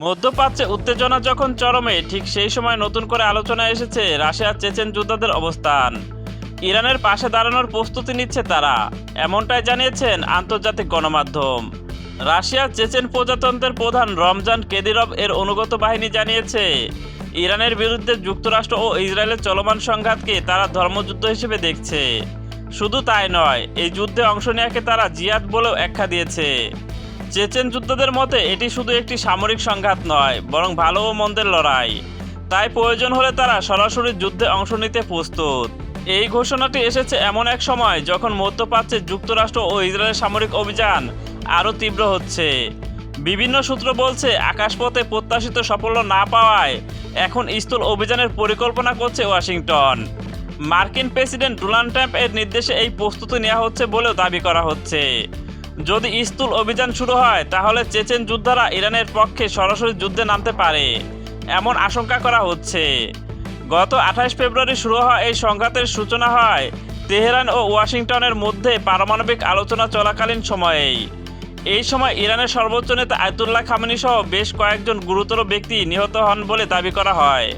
মধ্যপ্রাচ্যে উত্তেজনা যখন চরমে, ঠিক সেই সময় নতুন করে আলোচনায় এসেছে রাশিয়ার চেচেন যোদ্ধাদের অবস্থান। ইরানের পাশে দাঁড়ানোর প্রস্তুতি নিচ্ছে তারা, এমনটাই জানিয়েছেন আন্তর্জাতিক গণমাধ্যম। রাশিয়ার চেচেন প্রজাতন্ত্রের প্রধান রমজান কেদিরভ এর অনুগত বাহিনী জানিয়েছে, ইরানের বিরুদ্ধে যুক্তরাষ্ট্র ও ইসরায়েলের চলমান সংঘাতকে তারা ধর্মযুদ্ধ হিসেবে দেখছে। শুধু তাই নয়, এই যুদ্ধে অংশ নেওয়াকে তারা জিহাদ বলেও আখ্যা দিয়েছে। চেচেন যোদ্ধাদের মতে এটি শুধু একটি সামরিক সংঘাত নয়, বরং ভালো ও মন্দের লড়াই। তাই প্রয়োজন হলে তারা সরাসরি যুদ্ধে অংশ নিতে প্রস্তুত। এই ঘোষণাটি এসেছে এমন এক সময় যখন মধ্যপ্রাচ্যে যুক্তরাষ্ট্র ও ইসরায়েলের সামরিক অভিযান আরও তীব্র হচ্ছে। বিভিন্ন সূত্র বলছে, আকাশপথে প্রত্যাশিত সাফল্য না পাওয়ায় এখন স্থল অভিযানের পরিকল্পনা করছে ওয়াশিংটন। মার্কিন প্রেসিডেন্ট ডোনাল্ড ট্রাম্প এর নির্দেশে এই প্রস্তুতি নেওয়া হচ্ছে বলেও দাবি করা হচ্ছে। যদি স্থল অভিযান শুরু হয়, তাহলে চেচেন যোদ্ধারা ইরানের পক্ষে সরাসরি যুদ্ধে নামতে পারে, এমন আশঙ্কা করা হচ্ছে। গত 28 ফেব্রুয়ারি শুরু হওয়া এই সংঘাতের সূচনা হয় তেহরান ও ওয়াশিংটনের মধ্যে পারমাণবিক আলোচনা চলাকালীন সময়েই। এই সময় ইরানের সর্বোচ্চ নেতা আয়াতুল্লাহ খামেনি সহ বেশ কয়েকজন গুরুতর ব্যক্তি নিহত হন বলে দাবি করা হয়।